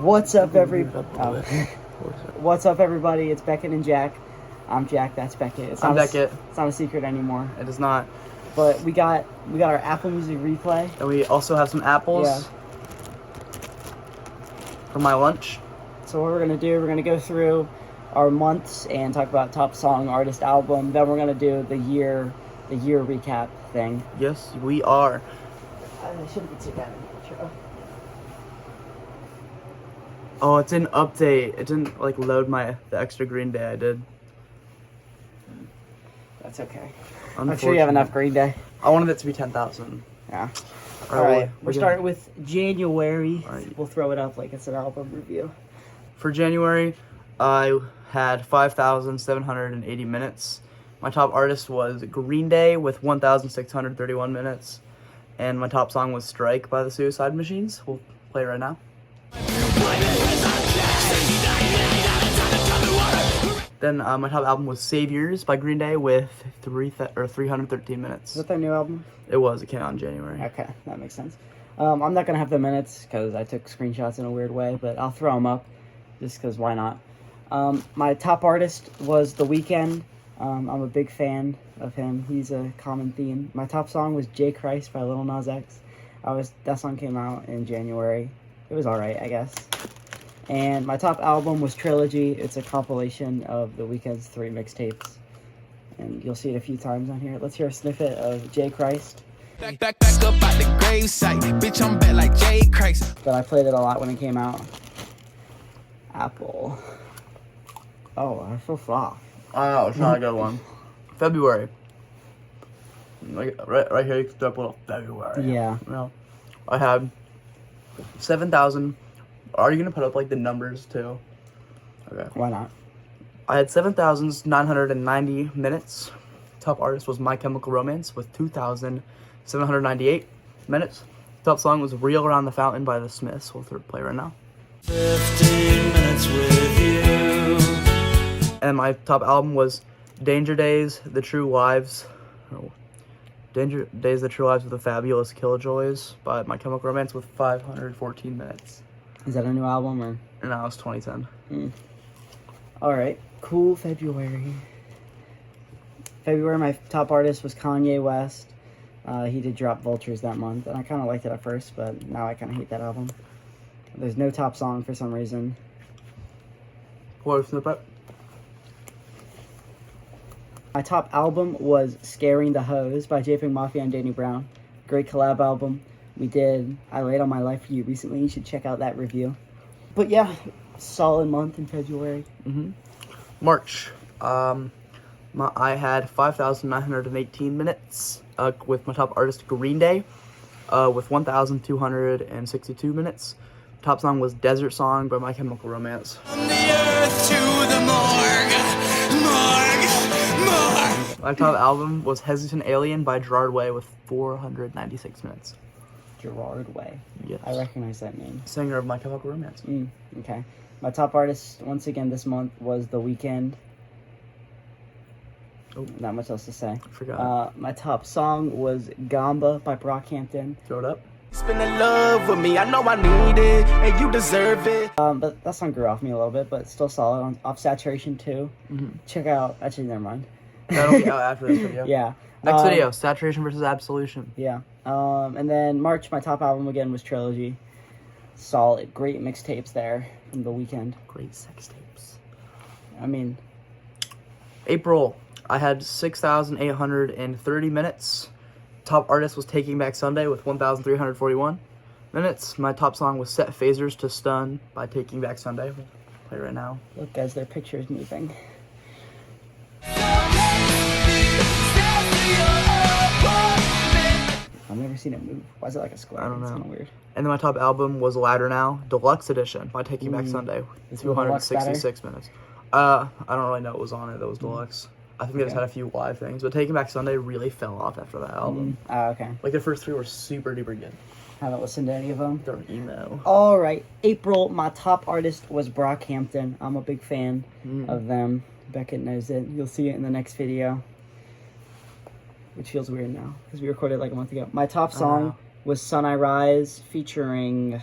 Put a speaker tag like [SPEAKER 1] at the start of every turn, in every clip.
[SPEAKER 1] What's up, What's up, everybody? It's Beckett and Jack. I'm Jack. That's Beckett.
[SPEAKER 2] I'm Beckett.
[SPEAKER 1] It's not a secret anymore.
[SPEAKER 2] It is not.
[SPEAKER 1] But we got our Apple Music replay.
[SPEAKER 2] And we also have some apples for my lunch.
[SPEAKER 1] So what we're gonna do? We're gonna go through our months and talk about top song, artist, album. Then we're gonna do the year recap thing.
[SPEAKER 2] Yes, we are.
[SPEAKER 1] I shouldn't be too bad in the intro.
[SPEAKER 2] Oh, it's an update. It didn't load the extra Green Day I did.
[SPEAKER 1] That's okay. I'm sure you have enough Green Day.
[SPEAKER 2] I wanted it to be 10,000.
[SPEAKER 1] Yeah. All right. We're starting with January.
[SPEAKER 2] Right.
[SPEAKER 1] We'll throw it up like it's an album review.
[SPEAKER 2] For January, I had 5,780 minutes. My top artist was Green Day with 1,631 minutes. And my top song was Strike by the Suicide Machines. We'll play it right now. Then my top album was Saviors by Green Day with 313 minutes.
[SPEAKER 1] Is that their new album?
[SPEAKER 2] It was. It came out in January.
[SPEAKER 1] Okay, that makes sense. I'm not going to have the minutes because I took screenshots in a weird way, but I'll throw them up just because why not? My top artist was The Weeknd. I'm a big fan of him. He's a common theme. My top song was J. Christ by Lil Nas X. That song came out in January. It was alright, I guess. And my top album was Trilogy. It's a compilation of The Weeknd's 3 mixtapes. And you'll see it a few times on here. Let's hear a snippet of J. Christ.
[SPEAKER 3] Back up at the grave site. Bitch, I'm back like J. Christ.
[SPEAKER 1] But I played it a lot when it came out. Apple. Oh, I feel soft.
[SPEAKER 2] Oh, it's not a good one. February. Right here, you can throw up a little February.
[SPEAKER 1] Yeah.
[SPEAKER 2] You know, I had 7,000. Are you going to put up, the numbers, too? Okay.
[SPEAKER 1] Why not?
[SPEAKER 2] I had 7,990 minutes. Top artist was My Chemical Romance with 2,798 minutes. Top song was Real Around the Fountain by The Smiths. We'll play right now.
[SPEAKER 3] 15 minutes with you.
[SPEAKER 2] And my top album was Danger Days, The True Lives. Danger Days, The True Lives of the Fabulous Killjoys by My Chemical Romance with 514 minutes.
[SPEAKER 1] Is that a new album or?
[SPEAKER 2] No, it's 2010.
[SPEAKER 1] Alright, cool. February, my top artist was Kanye West. He did drop Vultures that month, and I kind of liked it at first, but now I kind of hate that album. There's no top song for some reason.
[SPEAKER 2] What snippet?
[SPEAKER 1] My top album was Scaring the Hoes by JPEG Mafia and Danny Brown. Great collab album. I Laid on My Life for You recently. You should check out that review. But yeah, solid month in February.
[SPEAKER 2] March. I had 5,918 minutes with my top artist Green Day with 1,262 minutes. Top song was Desert Song by My Chemical Romance.
[SPEAKER 3] From the earth to the morgue.
[SPEAKER 2] My top album was Hesitant Alien by Gerard Way with 496 minutes.
[SPEAKER 1] Gerard Way.
[SPEAKER 2] Yes.
[SPEAKER 1] I recognize that name.
[SPEAKER 2] Singer of My Chemical Romance.
[SPEAKER 1] Okay. My top artist, once again this month, was The Weeknd.
[SPEAKER 2] Oh.
[SPEAKER 1] Not much else to say.
[SPEAKER 2] Forgot.
[SPEAKER 1] My top song was Gamba by Brockhampton.
[SPEAKER 2] Throw it up.
[SPEAKER 3] Spend in love with me. I know I need it, and you deserve it.
[SPEAKER 1] But that song grew off me a little bit, but still solid. Off Saturation 2. Check out... Actually, never mind.
[SPEAKER 2] That'll be out after this video.
[SPEAKER 1] Yeah.
[SPEAKER 2] Next video, Saturation versus Absolution.
[SPEAKER 1] Yeah. And then March, my top album again was Trilogy. Solid. Great mixtapes there from The Weeknd.
[SPEAKER 2] Great sex tapes.
[SPEAKER 1] I mean...
[SPEAKER 2] April, I had 6,830 minutes. Top artist was Taking Back Sunday with 1,341 minutes. My top song was Set Phasers to Stun by Taking Back Sunday. We'll play it right now.
[SPEAKER 1] Look, guys, their picture is moving. I've never seen it move. Why is it like a square?
[SPEAKER 2] I don't know.
[SPEAKER 1] It's kind of weird.
[SPEAKER 2] And then my top album was Louder Now, Deluxe Edition by Taking Back Sunday with 266 minutes. I don't really know what was on it that was deluxe. I think they just had a few live things, but Taking Back Sunday really fell off after that album.
[SPEAKER 1] Oh, okay.
[SPEAKER 2] The first 3 were super duper good.
[SPEAKER 1] Haven't listened to any of them.
[SPEAKER 2] They're emo.
[SPEAKER 1] All right. April, my top artist was Brockhampton. I'm a big fan of them. Beckett knows it. You'll see it in the next video. Which feels weird now, because we recorded like a month ago. My top song was Sun I Rise, featuring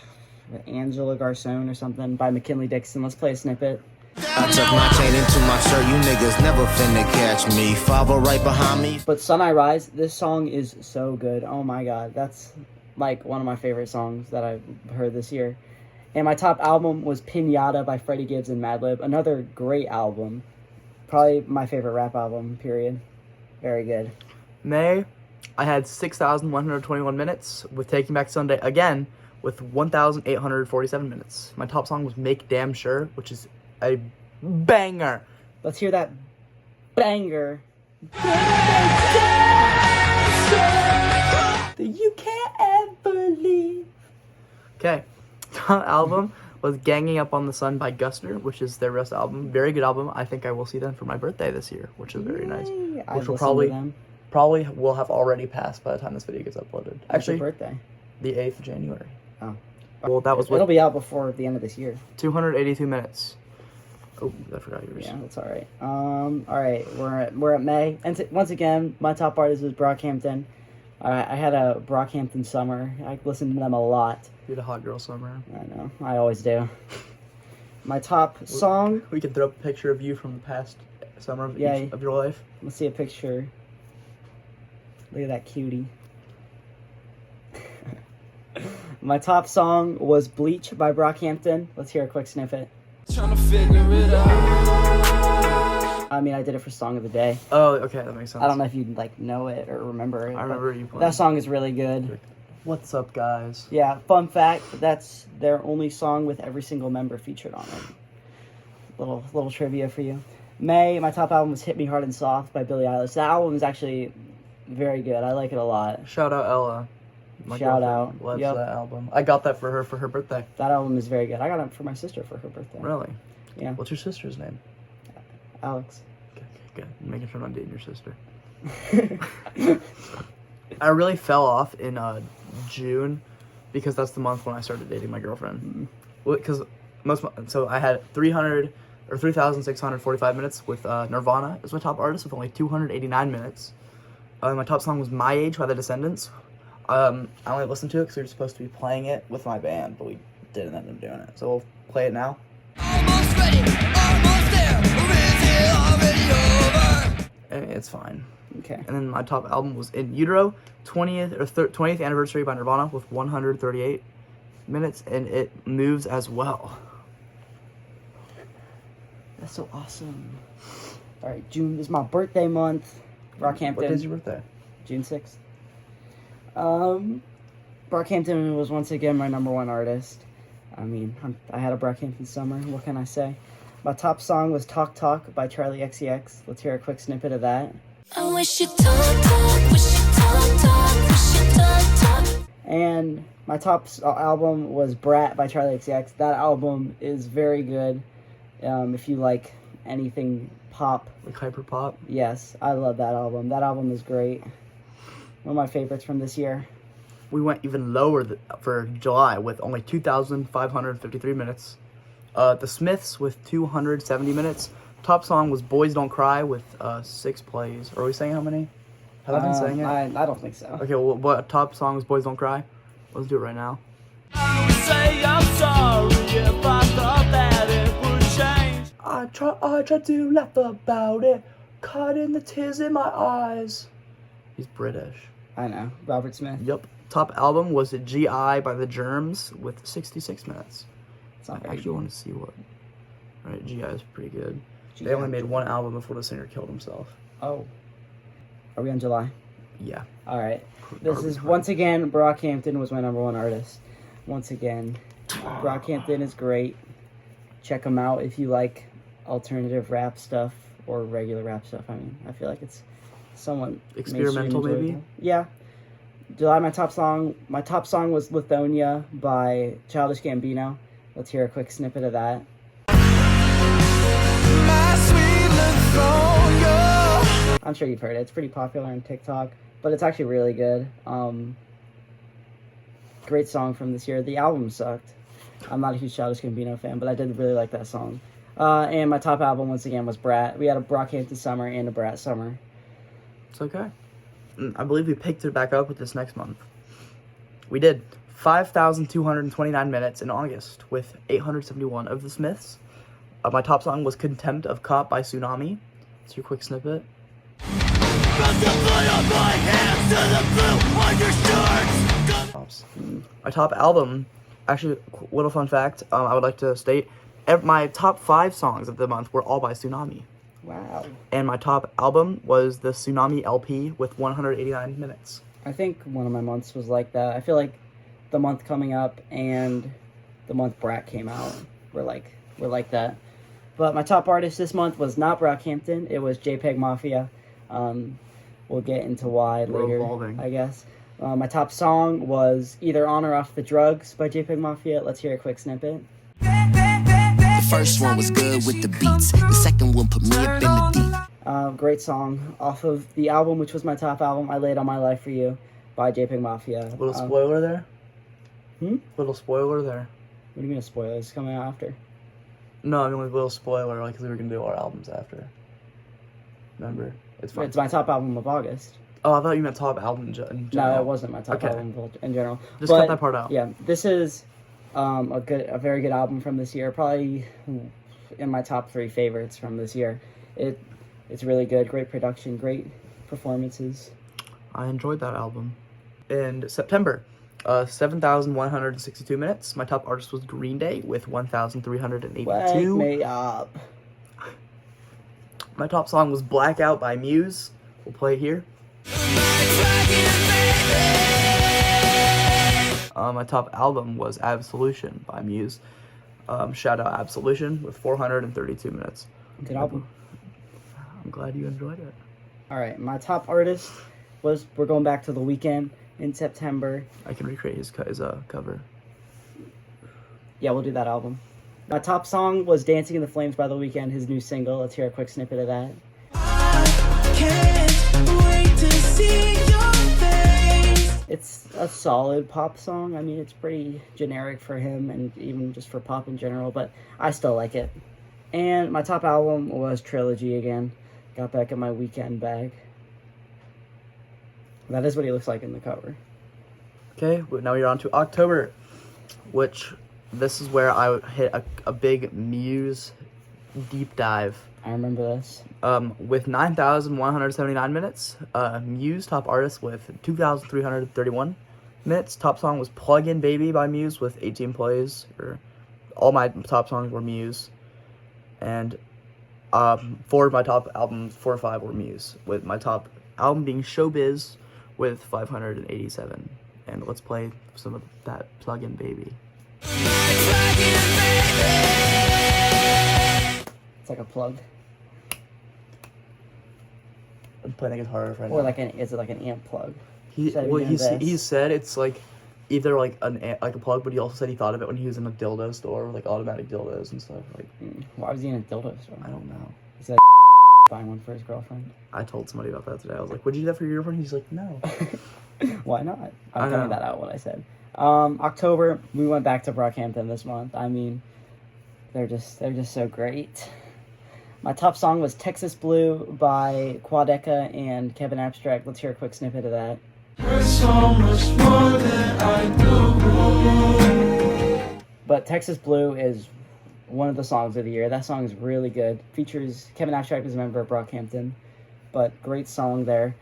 [SPEAKER 1] Angela Garcon or something by McKinley Dixon. Let's play a snippet.
[SPEAKER 3] I tuck my chain into my shirt, you niggas never finna catch me. Follow right behind me.
[SPEAKER 1] But Sun I Rise, this song is so good. Oh my god, that's like one of my favorite songs that I've heard this year. And my top album was Pinata by Freddie Gibbs and Madlib. Another great album. Probably my favorite rap album, period. Very good.
[SPEAKER 2] May, I had 6,121 minutes with Taking Back Sunday again with 1,847 minutes. My top song was Make Damn Sure, which is a banger.
[SPEAKER 1] Let's hear that banger. That you can't ever leave.
[SPEAKER 2] Okay, top album was Ganging Up on the Sun by Guster, which is their best album. Very good album. I think I will see them for my birthday this year, which is very nice. Which will probably will have already passed by the time this video gets uploaded.
[SPEAKER 1] Actually, your birthday?
[SPEAKER 2] The 8th of January.
[SPEAKER 1] Oh.
[SPEAKER 2] Well, that was
[SPEAKER 1] it'll be out before the end of this year.
[SPEAKER 2] 282 minutes. Oh, I forgot yours.
[SPEAKER 1] Yeah, that's all right. All right, we're at May, and once again, my top artist was Brockhampton. I had a Brockhampton summer. I listened to them a lot.
[SPEAKER 2] You had a hot girl summer.
[SPEAKER 1] I know, I always do. My top song.
[SPEAKER 2] We can throw up a picture of you from the past summer of your life.
[SPEAKER 1] Let's see a picture. Look at that cutie. My top song was Bleach by Brockhampton. Let's hear a quick snippet.
[SPEAKER 3] Trying to figure it out.
[SPEAKER 1] I mean, I did it for Song of the Day.
[SPEAKER 2] Oh, okay, that makes sense.
[SPEAKER 1] I don't know if you know it or remember it.
[SPEAKER 2] I remember you playing.
[SPEAKER 1] That song is really good.
[SPEAKER 2] What's up, guys?
[SPEAKER 1] Yeah, fun fact, that's their only song with every single member featured on it. Little trivia for you. May, my top album was Hit Me Hard and Soft by Billie Eilish. That album is actually very good. I like it a lot.
[SPEAKER 2] Shout out Ella. My
[SPEAKER 1] Shout out.
[SPEAKER 2] girlfriend loves that album. I got that for her birthday.
[SPEAKER 1] That album is very good. I got it for my sister for her birthday.
[SPEAKER 2] Really?
[SPEAKER 1] Yeah.
[SPEAKER 2] What's your sister's name?
[SPEAKER 1] Alex.
[SPEAKER 2] Okay, good. Making sure I'm not dating your sister. I really fell off in June because that's the month when I started dating my girlfriend. Because so I had 3,645 minutes with Nirvana as my top artist with only 289 minutes. My top song was My Age by The Descendants. I only listened to it because we were supposed to be playing it with my band, but we didn't end up doing it. So we'll play it now.
[SPEAKER 3] Almost ready, almost there. Is it already over?
[SPEAKER 2] It's fine.
[SPEAKER 1] Okay.
[SPEAKER 2] And then my top album was In Utero, 20th anniversary by Nirvana with 138 minutes, and it moves as well.
[SPEAKER 1] That's so awesome. All right, June is my birthday month. Brockhampton.
[SPEAKER 2] What day's your birthday?
[SPEAKER 1] June 6th. Brockhampton was once again my number one artist. I mean, I had a Brockhampton summer. What can I say? My top song was Talk Talk by Charlie XCX. Let's hear a quick snippet of that.
[SPEAKER 4] I wish you talk, wish you talk, wish you talk.
[SPEAKER 1] And my top album was Brat by Charlie XCX. That album is very good. If you like anything pop.
[SPEAKER 2] Like hyper pop?
[SPEAKER 1] Yes, I love that album. That album is great. One of my favorites from this year.
[SPEAKER 2] We went even lower for July with only 2,553 minutes. The Smiths with 270 minutes. Top song was Boys Don't Cry with 6 plays. Are we saying how many? Have I been saying it?
[SPEAKER 1] I don't think so.
[SPEAKER 2] Okay, well, what top song was Boys Don't Cry? Let's do it right now.
[SPEAKER 3] I would say I'm sorry if I thought that it would change.
[SPEAKER 2] I tried to laugh about it, caught in the tears in my eyes. He's British.
[SPEAKER 1] I know. Robert Smith.
[SPEAKER 2] Yep. Top album was G.I. by The Germs with 66 minutes.
[SPEAKER 1] It's not
[SPEAKER 2] I
[SPEAKER 1] very
[SPEAKER 2] actually
[SPEAKER 1] good.
[SPEAKER 2] want to see what. Right, G.I. is pretty good.
[SPEAKER 1] G.I.
[SPEAKER 2] They only made one album before the singer killed himself.
[SPEAKER 1] Oh. Are we on July?
[SPEAKER 2] Yeah.
[SPEAKER 1] All right. This is, once again, Brockhampton was my number one artist. Once again, Brockhampton is great. Check them out if you like alternative rap stuff or regular rap stuff. I mean, I feel like it's somewhat
[SPEAKER 2] Experimental,
[SPEAKER 1] mainstream
[SPEAKER 2] maybe?
[SPEAKER 1] enjoyable. Yeah. July, my top song was Lithonia by Childish Gambino. Let's hear a quick snippet of that.
[SPEAKER 3] My sweet Lithonia.
[SPEAKER 1] I'm sure you've heard it. It's pretty popular on TikTok, but it's actually really good. Great song from this year. The album sucked. I'm not a huge Childish Gambino fan, but I did really like that song. And my top album, once again, was Brat. We had a Brockhampton summer and a Brat summer.
[SPEAKER 2] It's okay. I believe we picked it back up with this next month. We did. 5,229 minutes in August with 871 of the Smiths. My top song was Contempt of Cop by Tsunami. It's your quick snippet. My top album, actually, little fun fact, I would like to state, my top 5 songs of the month were all by Tsunami.
[SPEAKER 1] Wow.
[SPEAKER 2] And my top album was the Tsunami LP with 189 minutes.
[SPEAKER 1] I think one of my months was like that. I feel like the month coming up and the month Brat came out were like that. But my top artist this month was not Brockhampton. It was JPEG Mafia. We'll get into why
[SPEAKER 2] We're
[SPEAKER 1] later,
[SPEAKER 2] evolving.
[SPEAKER 1] I guess. My top song was Either On or Off the Drugs by JPEG Mafia. Let's hear a quick snippet.
[SPEAKER 3] The first one was good with the beats. The second one put me up in the deep.
[SPEAKER 1] Great song off of the album, which was my top album, I Laid All My Life For You by JPEG Mafia.
[SPEAKER 2] Little spoiler there? Little spoiler there.
[SPEAKER 1] What do you mean a spoiler? It's coming out after.
[SPEAKER 2] No, I mean like a little spoiler, like, 'cause we were going to do our albums after. Remember? It's fine.
[SPEAKER 1] It's my top album of August.
[SPEAKER 2] Oh, I thought you meant top album in general.
[SPEAKER 1] No, it wasn't my top
[SPEAKER 2] Okay.
[SPEAKER 1] album in general.
[SPEAKER 2] Just cut that part out.
[SPEAKER 1] Yeah, this is a very good album from this year. Probably in my top 3 favorites from this year. It's really good. Great production, great performances.
[SPEAKER 2] I enjoyed that album. In September, 7,162 minutes. My top artist was Green Day with 1,382.
[SPEAKER 1] Wake me up.
[SPEAKER 2] My top song was Blackout by Muse. We'll play it here. My top album was Absolution by Muse. Shout out Absolution with 432 minutes.
[SPEAKER 1] Good album.
[SPEAKER 2] I'm glad you enjoyed it.
[SPEAKER 1] All right, my top artist was, we're going back to The Weeknd in September.
[SPEAKER 2] I can recreate his cover.
[SPEAKER 1] Yeah, we'll do that album. My top song was Dancing in the Flames by The Weeknd, his new single. Let's hear a quick snippet of that. It's a solid pop song. I mean, it's pretty generic for him and even just for pop in general, but I still like it. And my top album was Trilogy again. Got back in my Weeknd bag. That is what he looks like in the cover.
[SPEAKER 2] Okay, but now you're on to October, which this is where I would hit a big Muse deep dive.
[SPEAKER 1] I remember this.
[SPEAKER 2] With 9,179 minutes, Muse top artist with 2,331 minutes. Top song was Plug In Baby by Muse with 18 plays. All my top songs were Muse. And 4 of my top albums, 4 or 5 were Muse, with my top album being Showbiz with 587. And let's play some of that Plug In Baby.
[SPEAKER 1] It's like a plug.
[SPEAKER 2] I'm playing the guitar right
[SPEAKER 1] Or
[SPEAKER 2] now.
[SPEAKER 1] is it like an amp plug?
[SPEAKER 2] He
[SPEAKER 1] Should I be doing
[SPEAKER 2] he
[SPEAKER 1] this?
[SPEAKER 2] said it's like either like like a plug, but he also said he thought of it when he was in a dildo store with like automatic dildos and stuff. Like,
[SPEAKER 1] Why was he in a dildo store?
[SPEAKER 2] I don't know.
[SPEAKER 1] He said buying one for his girlfriend.
[SPEAKER 2] I told somebody about that today. I was like, "Would you do that for your girlfriend?" He's like, "No."
[SPEAKER 1] Why not?
[SPEAKER 2] I
[SPEAKER 1] I'm cutting
[SPEAKER 2] know.
[SPEAKER 1] that out what I said. October, we went back to Brockhampton this month. I mean, they're just so great. My top song was Texas Blue by Quadeca and Kevin Abstract. Let's hear a quick snippet of that. But Texas Blue is one of the songs of the year. That song is really good. Features Kevin Abstract as a member of Brockhampton, but great song there.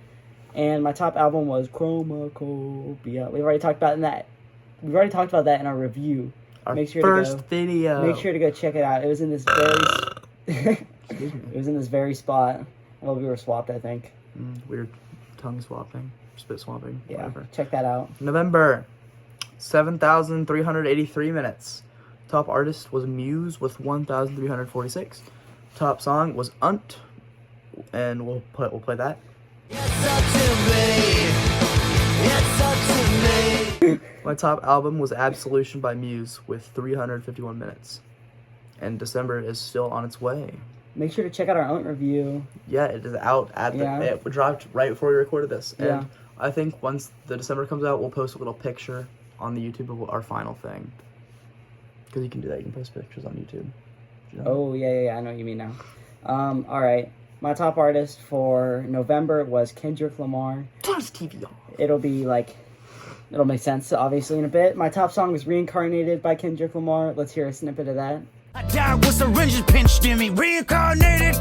[SPEAKER 1] And my top album was Chromacopia. We've already talked about that in our review.
[SPEAKER 2] Our
[SPEAKER 1] Make sure
[SPEAKER 2] first
[SPEAKER 1] to go,
[SPEAKER 2] video.
[SPEAKER 1] Make sure to go check it out. It was in this very it was in this very spot. Well, we were swapped, I think.
[SPEAKER 2] Weird tongue swapping, spit swapping,
[SPEAKER 1] Yeah,
[SPEAKER 2] whatever.
[SPEAKER 1] check that out.
[SPEAKER 2] November, 7,383 minutes. Top artist was Muse with 1,346. Top song was Unt, and we'll play that. My top album was Absolution by Muse with 351 minutes. And December is still on its way.
[SPEAKER 1] Make sure to check out our own review.
[SPEAKER 2] Yeah, it is out at
[SPEAKER 1] Yeah.
[SPEAKER 2] it dropped right before we recorded this. And
[SPEAKER 1] Yeah.
[SPEAKER 2] I think once the December comes out, we'll post a little picture on the YouTube of our final thing. Because you can do that, you can post pictures on YouTube. You know?
[SPEAKER 1] Oh, yeah, I know what you mean now. All right. My top artist for November was Kendrick Lamar.
[SPEAKER 2] Turn this TV on.
[SPEAKER 1] It'll be like It'll make sense, obviously, in a bit. My top song was Reincarnated by Kendrick Lamar. Let's hear a snippet of that.
[SPEAKER 3] I died with syringes pinched in me, reincarnated.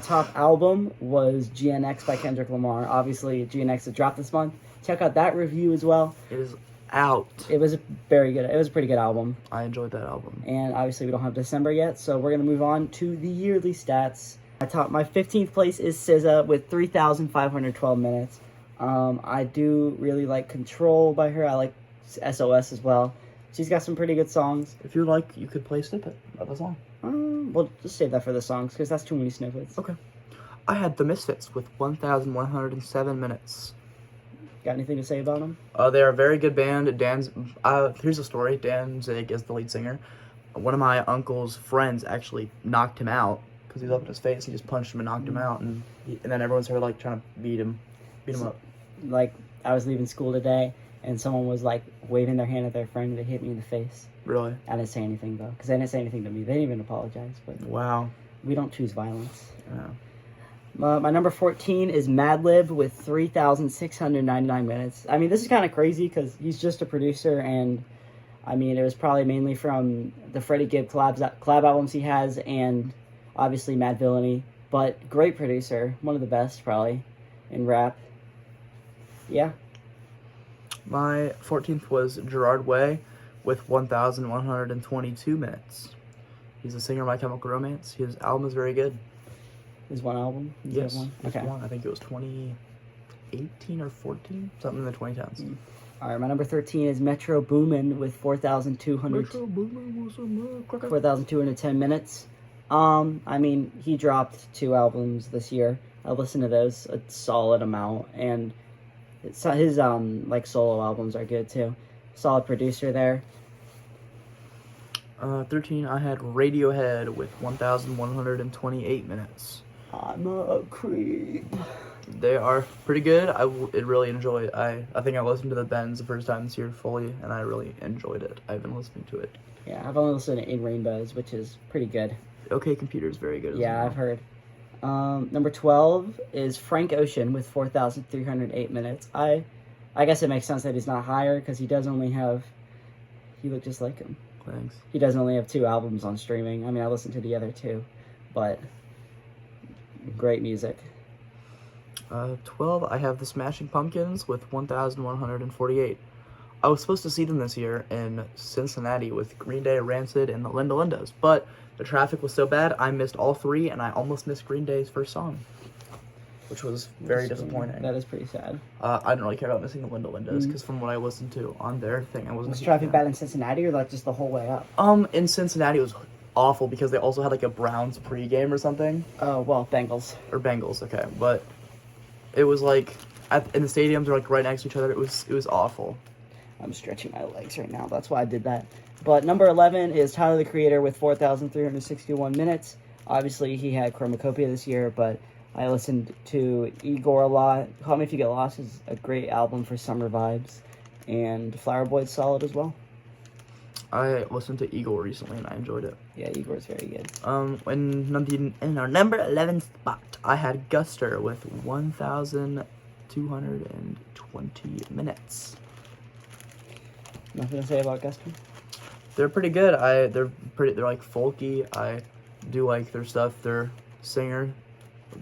[SPEAKER 1] Top album was GNX by Kendrick Lamar. Obviously, GNX has dropped this month. Check out that review as well.
[SPEAKER 2] It is out.
[SPEAKER 1] It was very good. It was a pretty good album.
[SPEAKER 2] I enjoyed that album.
[SPEAKER 1] And obviously, we don't have December yet, so we're going to move on to the yearly stats. My 15th place is SZA with 3,512 minutes. I do really like Control by her. I like SOS as well. She's got some pretty good songs.
[SPEAKER 2] If you like, you could play a snippet of the song.
[SPEAKER 1] We'll just save that for the songs because that's too many snippets.
[SPEAKER 2] Okay. I had The Misfits with 1,107 minutes.
[SPEAKER 1] Got anything to say about them?
[SPEAKER 2] They are a very good band. Here's a story. Danzig is the lead singer. One of my uncle's friends actually knocked him out because he was up in his face. He just punched him and knocked him out, and then everyone started like trying to beat him up.
[SPEAKER 1] Like, I was leaving school today, and someone was like waving their hand at their friend, and they hit me in the face.
[SPEAKER 2] Really?
[SPEAKER 1] I didn't say anything though, because they didn't say anything to me. They didn't even apologize. But
[SPEAKER 2] Wow.
[SPEAKER 1] we don't choose violence.
[SPEAKER 2] Yeah.
[SPEAKER 1] My number 14 is Madlib with 3,699 minutes. I mean, this is kind of crazy because he's just a producer, and I mean, it was probably mainly from the Freddie Gibb collab albums he has, and obviously Mad Villainy. But great producer, one of the best probably in rap. Yeah.
[SPEAKER 2] My 14th was Gerard Way with 1,122 minutes. He's a singer of My Chemical Romance. His album is very good.
[SPEAKER 1] Is one album? Is
[SPEAKER 2] Yes,
[SPEAKER 1] that one?
[SPEAKER 2] it's
[SPEAKER 1] Okay.
[SPEAKER 2] one. I think it was 2018 or 14, something in the 2010s.
[SPEAKER 1] All right, my number 13 is Metro Boomin with 4,210 minutes. I mean, he dropped 2 albums this year. I listened to those a solid amount, and his like solo albums are good too. Solid producer there.
[SPEAKER 2] 13, I had Radiohead with 1,128 minutes.
[SPEAKER 1] I'm a creep.
[SPEAKER 2] They are pretty good. I really enjoy it. I think I listened to the Bends the first time this year fully, and I really enjoyed it. I've been listening to it.
[SPEAKER 1] Yeah, I've only listened to In Rainbows, which is pretty good.
[SPEAKER 2] OK Computer is very good as
[SPEAKER 1] Yeah,
[SPEAKER 2] well.
[SPEAKER 1] I've heard. Number 12 is Frank Ocean with 4,308 minutes. I guess it makes sense that he's not higher because he looked just like him.
[SPEAKER 2] Thanks.
[SPEAKER 1] He doesn't only have 2 albums on streaming. I mean, I listened to the other 2, but great music.
[SPEAKER 2] 12, I have the Smashing Pumpkins with 1,148. I was supposed to see them this year in Cincinnati with Green Day, Rancid, and the Linda Lindas, but the traffic was so bad I missed all 3, and I almost missed Green Day's first song, which was very disappointing.
[SPEAKER 1] That is pretty sad.
[SPEAKER 2] I didn't really care about missing the Linda Lindas because from what I listened to on their thing, I wasn't.
[SPEAKER 1] Was
[SPEAKER 2] a huge
[SPEAKER 1] traffic
[SPEAKER 2] fan.
[SPEAKER 1] bad in Cincinnati or like just the whole way up?
[SPEAKER 2] In Cincinnati it was awful because they also had like a Browns pregame or something.
[SPEAKER 1] Oh, well, Bengals.
[SPEAKER 2] Or Bengals, okay, but it was like in the stadiums are like right next to each other. It was awful.
[SPEAKER 1] I'm stretching my legs right now. That's why I did that. But number 11 is Tyler, the Creator, with 4,361 minutes. Obviously, he had Chromacopia this year, but I listened to Igor a lot. Call Me If You Get Lost is a great album for summer vibes. And Flower Boy's solid as well.
[SPEAKER 2] I listened to Igor recently and I enjoyed it.
[SPEAKER 1] Yeah, Igor's very good.
[SPEAKER 2] In our number 11 spot, I had Guster with 1,220 minutes.
[SPEAKER 1] Nothing to say about Guster?
[SPEAKER 2] They're pretty good. They're like folky. I do like their stuff. Their singer,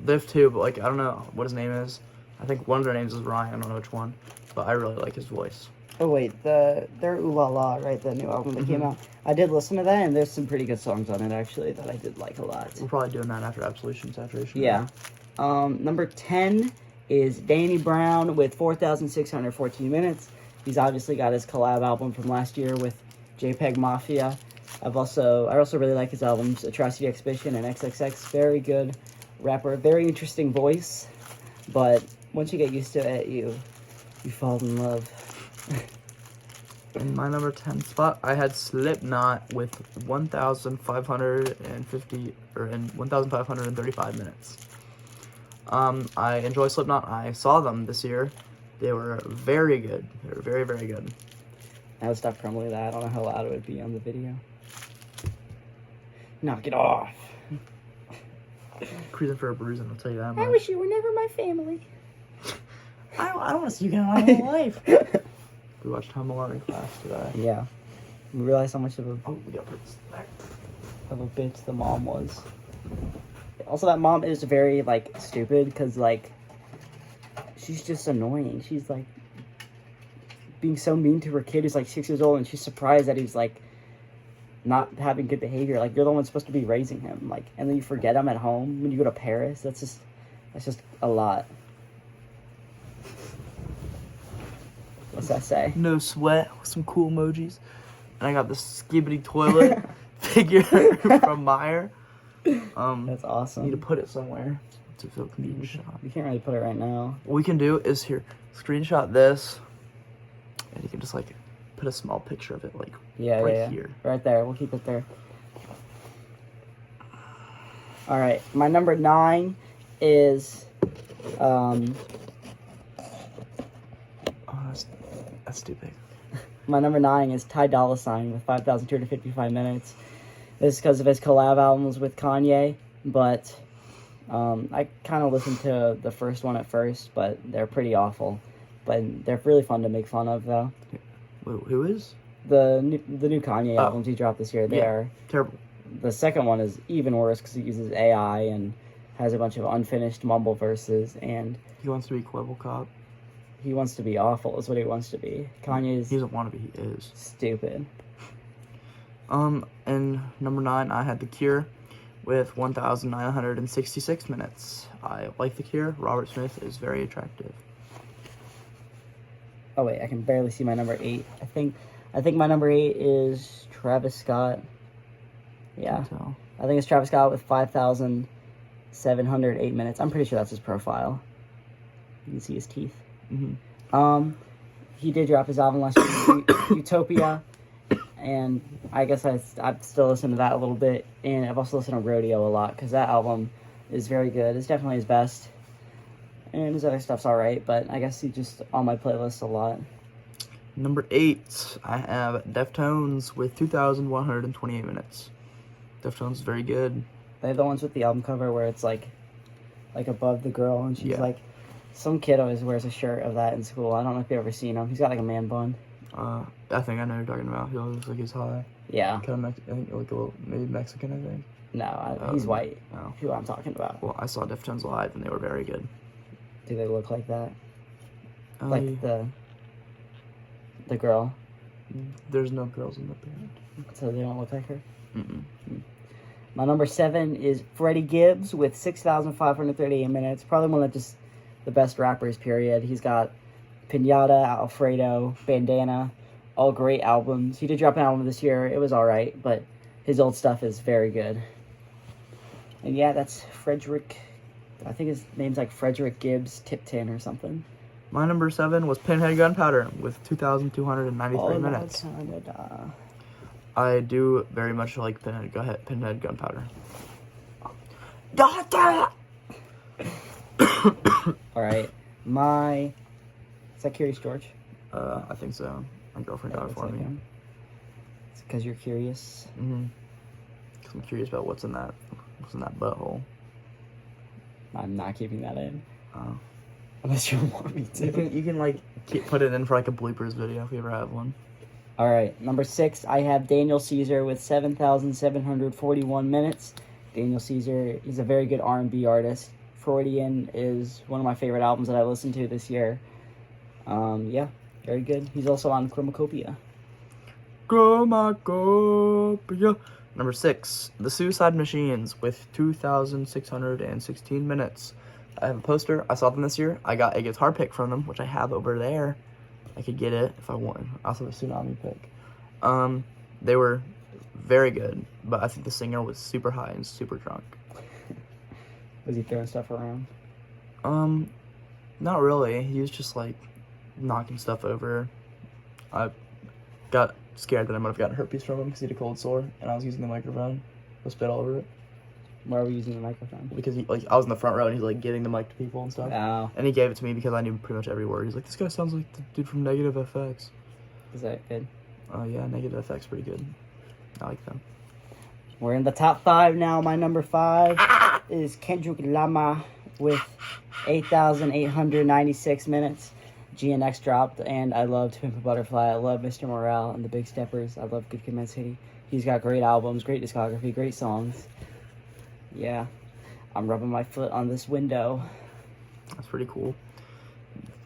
[SPEAKER 2] they have 2, but like I don't know what his name is. I think one of their names is Ryan. I don't know which one, but I really like his voice.
[SPEAKER 1] Oh wait, they're Ooh La La, right? The new album that came out. I did listen to that, and there's some pretty good songs on it actually that I did like a lot.
[SPEAKER 2] We're probably doing that after Absolution Saturation.
[SPEAKER 1] Yeah. Number 10 is Danny Brown with 4,614 minutes. He's obviously got his collab album from last year with JPEG Mafia. I also really like his albums Atrocity Exhibition and XXX. Very good rapper, very interesting voice, but once you get used to it, you fall in love.
[SPEAKER 2] In my number 10 spot, I had Slipknot with 1,535 minutes. I enjoy Slipknot. I saw them this year. They were very good. They were very, very good.
[SPEAKER 1] I would stop crumbling that. I don't know how loud it would be on the video. Knock it off.
[SPEAKER 2] Cruising for a bruising, I'll tell you that much.
[SPEAKER 1] I wish you were never my family.
[SPEAKER 2] I don't want to see you get out of my life. We watched Home Alone in class today.
[SPEAKER 1] Yeah. We realized how much of
[SPEAKER 2] Oh, we got this back.
[SPEAKER 1] a bitch the mom was. Also, that mom is very, like, stupid, because, like, she's just annoying. She's, like, being so mean to her kid who's, like, 6 years old, and she's surprised that he's, like, not having good behavior. Like, you're the one supposed to be raising him. Like, and then you forget him at home when you go to Paris. That's just a lot. What's that say?
[SPEAKER 2] No sweat with some cool emojis. And I got this skibbity toilet figure from Meyer.
[SPEAKER 1] That's awesome.
[SPEAKER 2] Need to put it somewhere to feel convenient shot.
[SPEAKER 1] You can't really put it right now.
[SPEAKER 2] What we can do is here, screenshot this, and you can just like put a small picture of it, like right here.
[SPEAKER 1] Right there. We'll keep it there. All right. My number 9 is
[SPEAKER 2] Oh, that's too big.
[SPEAKER 1] my number 9 is Ty Dolla $ign with 5,255 minutes. This is because of his collab albums with Kanye, but I kind of listened to the first one at first, but they're pretty awful. But they're really fun to make fun of, though.
[SPEAKER 2] Wait, who is?
[SPEAKER 1] The new Kanye albums he dropped this year, they are
[SPEAKER 2] terrible.
[SPEAKER 1] The second one is even worse because he uses AI and has a bunch of unfinished mumble verses, and
[SPEAKER 2] He wants to be Quibble Cop.
[SPEAKER 1] he wants to be awful, is what he wants to be. Kanye's
[SPEAKER 2] He doesn't want to be. He is.
[SPEAKER 1] stupid.
[SPEAKER 2] And number 9, I had The Cure with 1,966 minutes. I like The Cure. Robert Smith is very attractive.
[SPEAKER 1] Oh wait, I can barely see my number 8. I think my number 8 is Travis Scott. Yeah,
[SPEAKER 2] So,
[SPEAKER 1] I think it's Travis Scott with 5,708 minutes. I'm pretty sure that's his profile. You can see his teeth. He did drop his album last year, Utopia, and I guess I've still listened to that a little bit, and I've also listened to Rodeo a lot, because that album is very good. It's definitely his best, and his other stuff's alright, but I guess he's just on my playlist a lot.
[SPEAKER 2] number 8, I have Deftones with 2,128 minutes. Deftones is very good.
[SPEAKER 1] They're the ones with the album cover where it's like above the girl, and she's
[SPEAKER 2] Yeah.
[SPEAKER 1] like, some kid always wears a shirt of that in school. I don't know if you've ever seen him. He's got like a man bun.
[SPEAKER 2] I think I know who you're talking about. He looks like he's high.
[SPEAKER 1] Yeah.
[SPEAKER 2] Kind of, I think like a little, maybe Mexican, I think.
[SPEAKER 1] No, he's white.
[SPEAKER 2] Oh.
[SPEAKER 1] Who I'm talking about.
[SPEAKER 2] Well, I saw Deftones live and they were very good.
[SPEAKER 1] Do they look like that?
[SPEAKER 2] Uh,
[SPEAKER 1] Like the girl?
[SPEAKER 2] There's no girls in the band.
[SPEAKER 1] So they don't look like her?
[SPEAKER 2] Mm-mm.
[SPEAKER 1] My number 7 is Freddie Gibbs with 6,538 minutes. Probably one of just the best rappers, period. He's got Pinata, Alfredo, Bandana, all great albums. He did drop an album this year. It was alright, but his old stuff is very good. And yeah, that's Frederick. I think his name's like Frederick Gibbs Tipton or something.
[SPEAKER 2] My number 7 was Pinhead Gunpowder with 2,293 minutes.
[SPEAKER 1] Canada.
[SPEAKER 2] I do very much like Pinhead Gunpowder. God damn it!
[SPEAKER 1] Alright, is that Curious George?
[SPEAKER 2] I think so. My girlfriend got it for me.
[SPEAKER 1] It's because you're curious.
[SPEAKER 2] Mm-hmm. I'm curious about what's in that butthole.
[SPEAKER 1] I'm not keeping that in.
[SPEAKER 2] Oh.
[SPEAKER 1] Unless you want me to.
[SPEAKER 2] You can like put it in for like a bloopers video if you ever have one.
[SPEAKER 1] Alright, number 6, I have Daniel Caesar with 7,741 minutes. Daniel Caesar, he's a very good R&B artist. Freudian is one of my favorite albums that I listened to this year. Yeah, very good. He's also on Chromacopia.
[SPEAKER 2] Chromacopia. Number 6, The Suicide Machines with 2,616 minutes. I have a poster. I saw them this year. I got a guitar pick from them, which I have over there. I could get it if I want. I also have a Tsunami pick. They were very good, but I think the singer was super high and super drunk.
[SPEAKER 1] Was he throwing stuff around?
[SPEAKER 2] Not really. He was just like knocking stuff over. I got scared that I might have gotten herpes from him because he had a cold sore, and I was using the microphone to spit all over it.
[SPEAKER 1] Why are we using the microphone?
[SPEAKER 2] Because I was in the front row and he's like giving the mic to people and stuff.
[SPEAKER 1] Oh.
[SPEAKER 2] And he gave it to me because I knew pretty much every word. He's like, this guy sounds like the dude from Negative FX.
[SPEAKER 1] Is that good?
[SPEAKER 2] Yeah, Negative FX pretty good. I like them.
[SPEAKER 1] We're in the top 5 now. My number 5 is Kendrick Lamar with 8,896 minutes. GNX dropped, and I love To Pimp a Butterfly. I love Mr. Morale and the Big Steppers. I love Good Kid, Mad City. He's got great albums, great discography, great songs. Yeah, I'm rubbing my foot on this window.
[SPEAKER 2] That's pretty cool.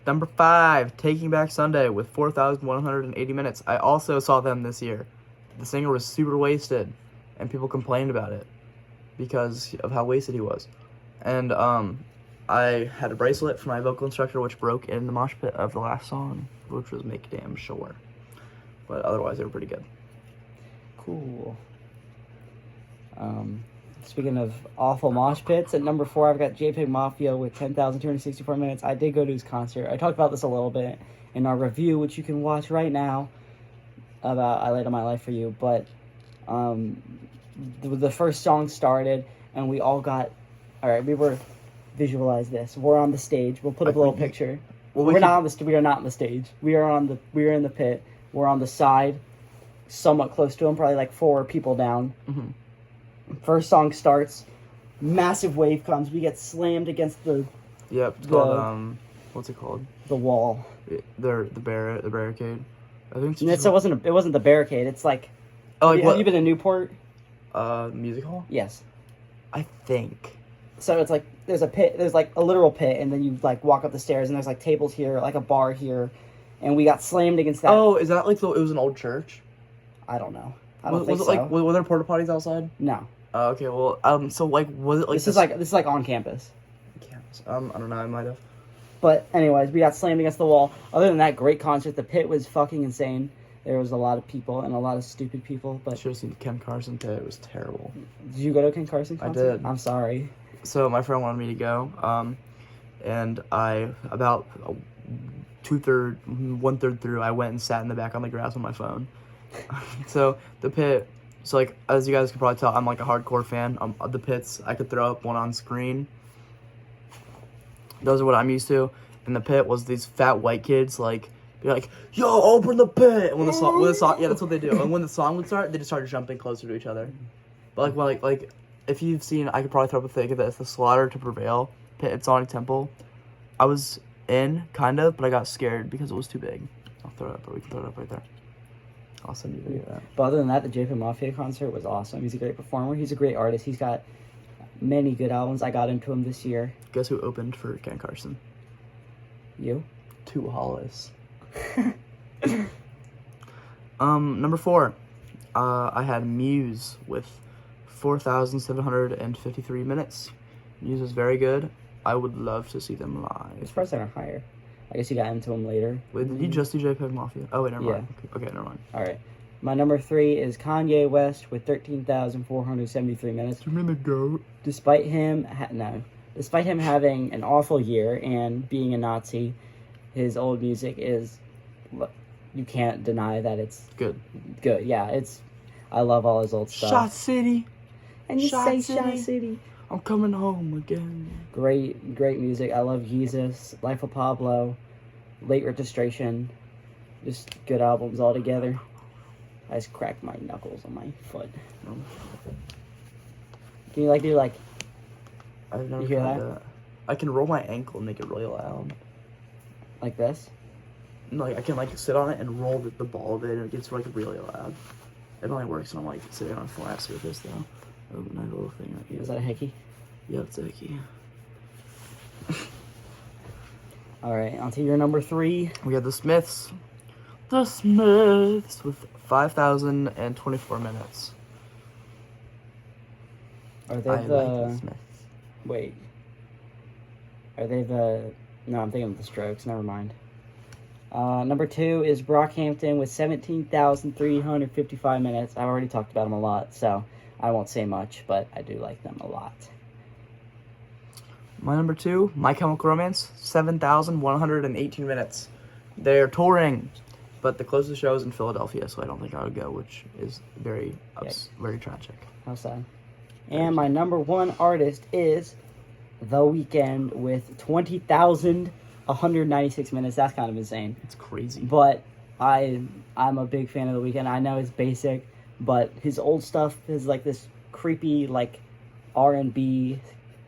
[SPEAKER 2] Number 5, Taking Back Sunday with 4,180 minutes. I also saw them this year. The singer was super wasted, and people complained about it because of how wasted he was. And I had a bracelet for my vocal instructor, which broke in the mosh pit of the last song, which was Make Damn Sure. But otherwise, they were pretty good.
[SPEAKER 1] Cool. Speaking of awful mosh pits, at number 4, I've got JPEG Mafia with 10,264 minutes. I did go to his concert. I talked about this a little bit in our review, which you can watch right now, about I Laid on My Life for You. But the first song started, and we all got... All right, visualize this. We're on the stage. We'll put up a little picture.
[SPEAKER 2] Well,
[SPEAKER 1] We are not on the stage. We are in the pit. We're on the side, somewhat close to him, probably like 4 people down.
[SPEAKER 2] Mm-hmm.
[SPEAKER 1] First song starts, massive wave comes. We get slammed against the
[SPEAKER 2] Yep, it's called, what's it called?
[SPEAKER 1] the wall.
[SPEAKER 2] The barricade. I think
[SPEAKER 1] And it wasn't the barricade. It's like,
[SPEAKER 2] oh, like
[SPEAKER 1] have
[SPEAKER 2] what?
[SPEAKER 1] you been to Newport?
[SPEAKER 2] Music hall?
[SPEAKER 1] Yes.
[SPEAKER 2] I think.
[SPEAKER 1] So it's like there's a pit. There's like a literal pit, and then you like walk up the stairs, and there's like tables here, like a bar here, and we got slammed against that.
[SPEAKER 2] Oh, is that like it was an old church?
[SPEAKER 1] I don't know. I don't think
[SPEAKER 2] was
[SPEAKER 1] so.
[SPEAKER 2] it like were there porta potties outside?
[SPEAKER 1] No.
[SPEAKER 2] Oh, okay. Well, so like was it like
[SPEAKER 1] This is like on campus.
[SPEAKER 2] campus? I don't know. I might have.
[SPEAKER 1] But anyways, we got slammed against the wall. Other than that, great concert. The pit was fucking insane. There was a lot of people and a lot of stupid people.
[SPEAKER 2] I
[SPEAKER 1] But
[SPEAKER 2] should have seen Ken Carson pit. It was terrible.
[SPEAKER 1] did you go to a Ken Carson concert?
[SPEAKER 2] did.
[SPEAKER 1] I'm sorry.
[SPEAKER 2] So my friend wanted me to go, and I about 1/3 through, I went and sat in the back on the grass on my phone. So the pit. So like as you guys can probably tell, I'm like a hardcore fan of the pits. I could throw up one on screen. Those are what I'm used to. And the pit was these fat white kids like be like, "Yo, open the pit!" And when the song, yeah, that's what they do. And when the song would start, they just started jumping closer to each other. But like if you've seen, I could probably throw up a thing of this, the Slaughter to Prevail pit at Sonic Temple. I was in kind of, but I got scared because it was too big. I'll throw it up, or we can throw it up right there. I'll send you a video of that.
[SPEAKER 1] But other than that, the JP Mafia concert was awesome. He's a great performer. He's a great artist. He's got many good albums. I got into him this year.
[SPEAKER 2] Guess who opened for Ken Carson?
[SPEAKER 1] You?
[SPEAKER 2] Two Hollis. Number 4. I had Muse with 4,753 minutes. Muse is very good. I would love to see them
[SPEAKER 1] I'm
[SPEAKER 2] live.
[SPEAKER 1] surprised they're not higher. I guess you got into him later.
[SPEAKER 2] Wait, did you just do JPEG Mafia? Oh, wait, never
[SPEAKER 1] Yeah.
[SPEAKER 2] mind. Okay, never mind.
[SPEAKER 1] All right. My number 3 is Kanye West with 13,473 minutes.
[SPEAKER 2] You mean the GOAT?
[SPEAKER 1] Despite him having an awful year and being a Nazi, his old music is, you can't deny that it's
[SPEAKER 2] Good.
[SPEAKER 1] good. Yeah, I love all his old stuff.
[SPEAKER 2] Shot City.
[SPEAKER 1] And you
[SPEAKER 2] Shot
[SPEAKER 1] say
[SPEAKER 2] City.
[SPEAKER 1] Shot City.
[SPEAKER 2] I'm coming home again.
[SPEAKER 1] Great music. I love Jesus, Life of Pablo, Late Registration. Just good albums all together. I just cracked my knuckles on my foot. Can you do
[SPEAKER 2] I've never
[SPEAKER 1] You hear
[SPEAKER 2] tried
[SPEAKER 1] that?
[SPEAKER 2] I can roll my ankle and make it really loud.
[SPEAKER 1] like this?
[SPEAKER 2] No, like I can sit on it and roll the ball of it, and it gets really loud. It only works when I'm sitting on a flat surface though. Oh, nice little thing right here.
[SPEAKER 1] Is that a hickey?
[SPEAKER 2] Yeah, it's a hickey.
[SPEAKER 1] All right, on to your number 3.
[SPEAKER 2] We have the Smiths. The Smiths with 5,024 minutes.
[SPEAKER 1] Are they
[SPEAKER 2] I like the Smiths.
[SPEAKER 1] Wait. Are they the... No, I'm thinking of the Strokes. Never mind. Number 2 is Brockhampton with 17,355 minutes. I've already talked about them a lot, so I won't say much, but I do like them a lot.
[SPEAKER 2] My number 2, My Chemical Romance, 7,118 minutes. They're touring, but the closest show is in Philadelphia, so I don't think I would go, which is very tragic.
[SPEAKER 1] How sad. And my number 1 artist is The Weeknd with 20,196 minutes. That's kind of insane.
[SPEAKER 2] It's crazy.
[SPEAKER 1] But I'm a big fan of The Weeknd. I know it's basic, but his old stuff is this creepy R&B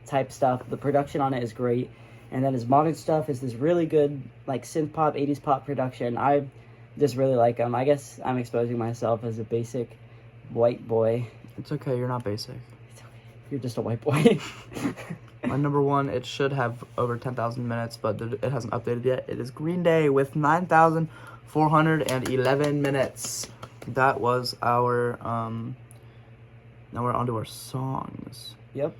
[SPEAKER 1] type stuff. The production on it is great, And then his modern stuff is this really good, like, synth pop, 80s pop production. I just really like him. I guess I'm exposing myself as a basic white boy.
[SPEAKER 2] It's okay, you're not basic.
[SPEAKER 1] You're just a white boy.
[SPEAKER 2] My number one, it should have over 10,000 minutes, but it hasn't updated yet. It is Green Day with 9,411 minutes. That was our, now we're on to our songs.
[SPEAKER 1] Yep.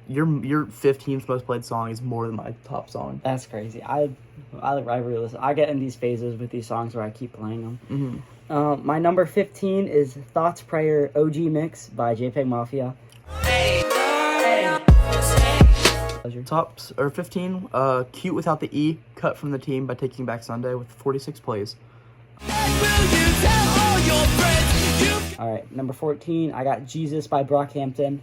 [SPEAKER 2] Your 15th most played song is more than my top song.
[SPEAKER 1] That's crazy. I really listen. I get in these phases with these songs where I keep playing them.
[SPEAKER 2] Mm-hmm.
[SPEAKER 1] My number 15 is Thoughts Prayer OG Mix by JPEG Mafia.
[SPEAKER 2] Tops or 15, Cute Without the E, cut from the team by Taking Back Sunday with 46 plays.
[SPEAKER 1] All right, number 14, I got Jesus by Brockhampton.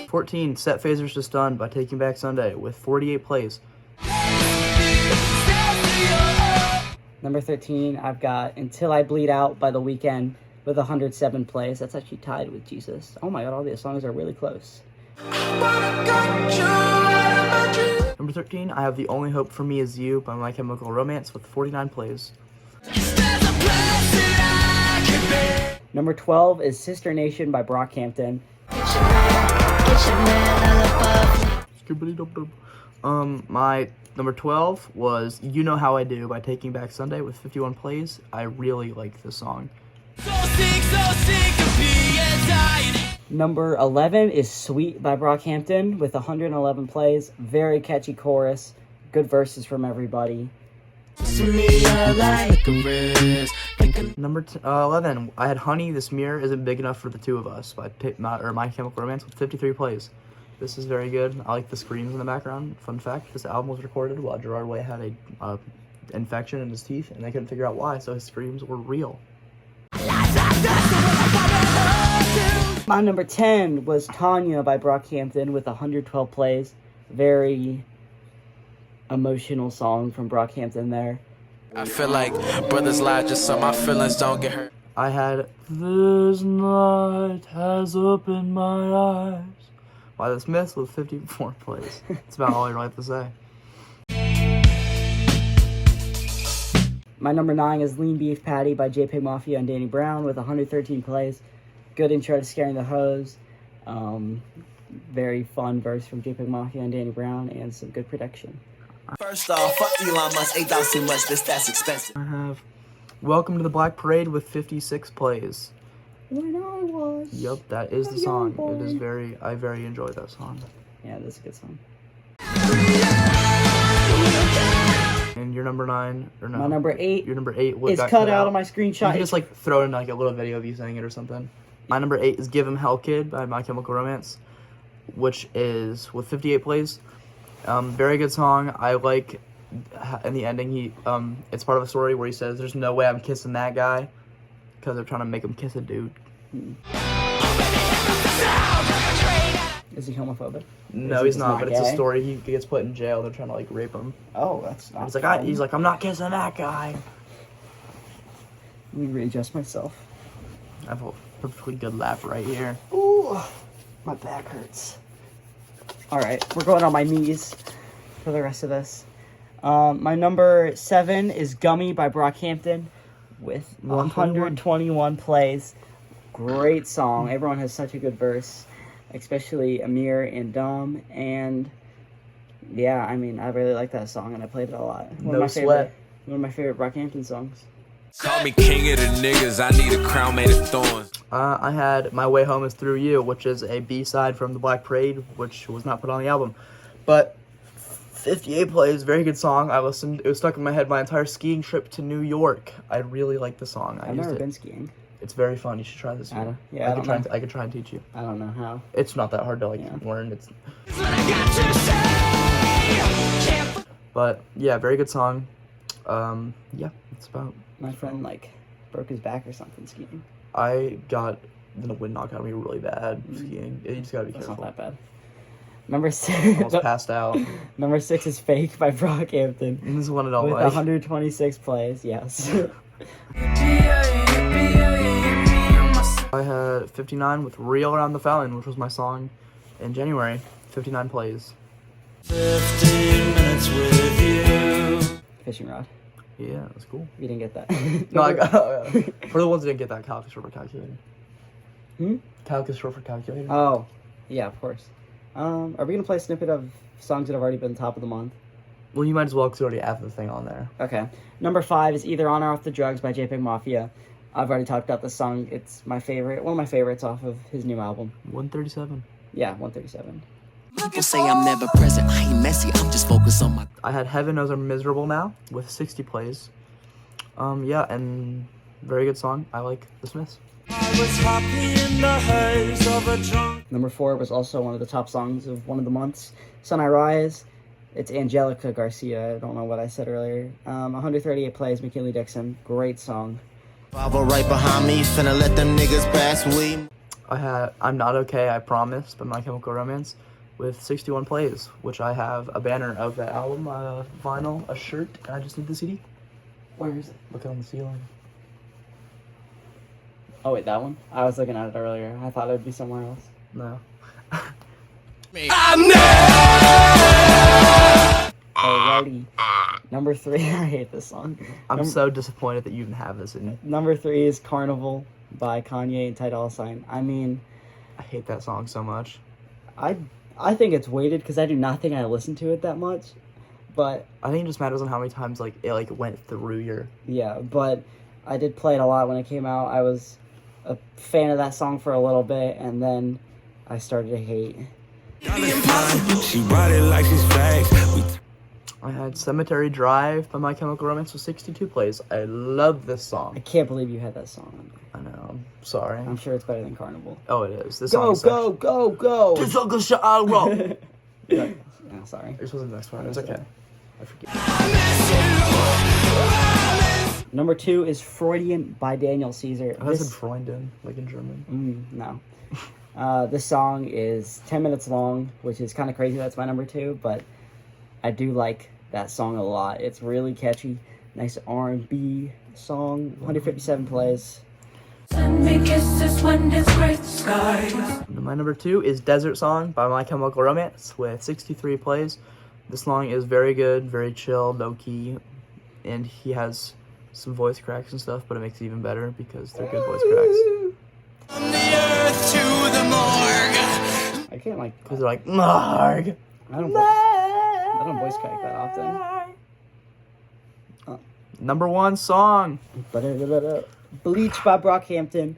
[SPEAKER 2] 14, Set Phasers to Stun by Taking Back Sunday with 48 plays.
[SPEAKER 1] Number 13, I've got Until I Bleed Out by The Weeknd with 107 plays. That's actually tied with Jesus. Oh my god, all these songs are really close.
[SPEAKER 2] Number 13, I have The Only Hope for Me Is You by My Chemical Romance with 49 plays.
[SPEAKER 1] Number 12 is Sister Nation by Brockhampton.
[SPEAKER 2] My number 12 was You Know How I Do by Taking Back Sunday with 51 plays. I really like this song.
[SPEAKER 1] Number 11 is Sweet by Brockhampton with 111 plays. Very catchy chorus. Good verses from everybody.
[SPEAKER 2] Number 11, I had Honey, This Mirror Isn't Big Enough for the Two of Us by My Chemical Romance with 53 plays. This is very good. I like the screams in the background. Fun fact, this album was recorded while Gerard Way had a infection in his teeth, and they couldn't figure out why, so his screams were real.
[SPEAKER 1] My number 10 was Tanya by Brockhampton with 112 plays. Very emotional song from Brockhampton there.
[SPEAKER 5] I feel like brothers lie just so my feelings don't get hurt.
[SPEAKER 2] I had This Night Has Opened My Eyes by The Smiths with 54 plays. That's about all I really have to say.
[SPEAKER 1] My number 9 is Lean Beef Patty by JPEG Mafia and Danny Brown with 113 plays. Good intro to Scaring the Hose. Very fun verse from JPEG Mafia and Danny Brown, and some good production.
[SPEAKER 3] First off, fuck Elon Musk, $8 much, that's expensive.
[SPEAKER 2] I have Welcome to the Black Parade with 56 plays.
[SPEAKER 1] When I was.
[SPEAKER 2] Yep, that is the song. It is I very enjoy that song.
[SPEAKER 1] Yeah, that's a good song.
[SPEAKER 2] And your number 9, or no?
[SPEAKER 1] My number 8
[SPEAKER 2] Your number 8
[SPEAKER 1] is cut out of my screenshot.
[SPEAKER 2] You can just like throw in like a little video of you saying it or something. My number 8 is Give 'Em Hell Kid by My Chemical Romance, which is with 58 plays. Very good song. I like in the ending it's part of a story where he says there's no way I'm kissing that guy because they're trying to make him kiss a dude.
[SPEAKER 1] Is he homophobic?
[SPEAKER 2] No, he's not, but it's a story. He gets put in jail. They're trying to like rape him.
[SPEAKER 1] Oh, that's not.
[SPEAKER 2] He's like, I'm not kissing that guy.
[SPEAKER 1] Let me readjust myself.
[SPEAKER 2] I have a perfectly good laugh right here.
[SPEAKER 1] Ooh, my back hurts. All right, we're going on my knees for the rest of this. My number 7 is Gummy by Brockhampton with 121 plays. Great song. Everyone has such a good verse, especially Amir and Dom. And yeah, I mean, I really like that song, and I played it a lot. One of my favorite Brockhampton songs.
[SPEAKER 5] Call me king of the niggas, I need a crown made of thorns.
[SPEAKER 2] I had My Way Home Is Through You, which is a B-side from The Black Parade, which was not put on the album. But 58 plays, very good song. It was stuck in my head my entire skiing trip to New York. I really like the song.
[SPEAKER 1] I've never been skiing.
[SPEAKER 2] It's very fun. You should try this.
[SPEAKER 1] I
[SPEAKER 2] could try and teach you.
[SPEAKER 1] I don't know how.
[SPEAKER 2] It's not that hard to learn. But yeah, very good song. Yeah, it's about.
[SPEAKER 1] My friend broke his back or something skiing.
[SPEAKER 2] I got the wind knocked out of me really bad skiing. You just gotta be careful.
[SPEAKER 1] It's not that bad. Number 6.
[SPEAKER 2] Almost passed out.
[SPEAKER 1] Number 6 is Fake by Brockhampton.
[SPEAKER 2] This is one I don't
[SPEAKER 1] with
[SPEAKER 2] like.
[SPEAKER 1] 126 plays. Yes.
[SPEAKER 2] I had 59 with Real Around the Fountain, which was my song in January. 59 plays.
[SPEAKER 3] 15 minutes with you.
[SPEAKER 1] Fishing rod.
[SPEAKER 2] Yeah, that's cool.
[SPEAKER 1] You didn't get that.
[SPEAKER 2] No, I got for the ones that didn't get that, calc is short for calculator. Calc is short for calculator.
[SPEAKER 1] Oh, yeah, of course. Are we gonna play a snippet of songs that have already been top of the month?
[SPEAKER 2] Well, you might as well because you already have the thing on there.
[SPEAKER 1] Okay. Number 5 is Either On or Off the Drugs by JPEG Mafia. I've already talked about this song. It's my favorite, one of my favorites off of his new album.
[SPEAKER 2] 137.
[SPEAKER 1] Yeah, 137.
[SPEAKER 6] People say I'm never present. I ain't messy. I'm just focused on my.
[SPEAKER 2] I had Heaven Knows I'm Miserable Now with 60 plays. Yeah, and very good song. I like The Smiths.
[SPEAKER 3] I was happy in the haze of a drunk.
[SPEAKER 1] Number 4 was also one of the top songs of one of the months. Sun I Rise. It's Angelica Garcia. I don't know what I said earlier. 138 plays, McKinley Dixon. Great song.
[SPEAKER 7] Bravo right behind me, finna let them niggas pass we.
[SPEAKER 2] I had I'm Not Okay, I Promise by My Chemical Romance with 61 plays, which I have a banner of that album, a vinyl, a shirt, and I just need the CD.
[SPEAKER 1] Where is it?
[SPEAKER 2] Look on the ceiling.
[SPEAKER 1] Oh, wait, that one? I was looking at it earlier. I thought it would be somewhere else.
[SPEAKER 2] No.
[SPEAKER 1] Alrighty. Number 3, I hate this song.
[SPEAKER 2] I'm so disappointed that you didn't have this in.
[SPEAKER 1] Number 3 is Carnival by Kanye and Ty Dolla $ign. I mean,
[SPEAKER 2] I hate that song so much.
[SPEAKER 1] I think it's weighted because I do not think I listen to it that much. But
[SPEAKER 2] I think it just matters on how many times it went through your.
[SPEAKER 1] yeah, but I did play it a lot when it came out. I was a fan of that song for a little bit, and then I started to hate.
[SPEAKER 3] She brought it like she's facts.
[SPEAKER 2] I had Cemetery Drive by My Chemical Romance with 62 plays. I love this
[SPEAKER 1] I
[SPEAKER 2] song.
[SPEAKER 1] can't believe you had that song on there.
[SPEAKER 2] I know. I'm sorry.
[SPEAKER 1] I'm sure it's better than Carnival.
[SPEAKER 2] Oh, it is. This
[SPEAKER 1] Go,
[SPEAKER 2] song
[SPEAKER 1] go, go, go!
[SPEAKER 2] is Uncle Shah.
[SPEAKER 1] Yeah, sorry.
[SPEAKER 2] This wasn't the next one. It's okay. I forget.
[SPEAKER 1] Number 2 is Freudian by Daniel Caesar.
[SPEAKER 2] I said Freundin, like in German.
[SPEAKER 1] No. This song is 10 minutes long, which is kind of crazy. That's my number 2, but I do like that song a lot. It's really catchy. Nice R&B song. 157 plays.
[SPEAKER 4] Send me kisses when it's great skies.
[SPEAKER 2] And my number 2 is Desert Song by My Chemical Romance with 63 plays. This song is very good, very chill, low-key, and he has some voice cracks and stuff, but it makes it even better because they're good voice cracks.
[SPEAKER 3] From the earth to the morgue.
[SPEAKER 1] I can't like.
[SPEAKER 2] Because they're like, Marg!
[SPEAKER 1] I don't voice crack that often.
[SPEAKER 2] Number 1 song.
[SPEAKER 1] Bleach by Brockhampton.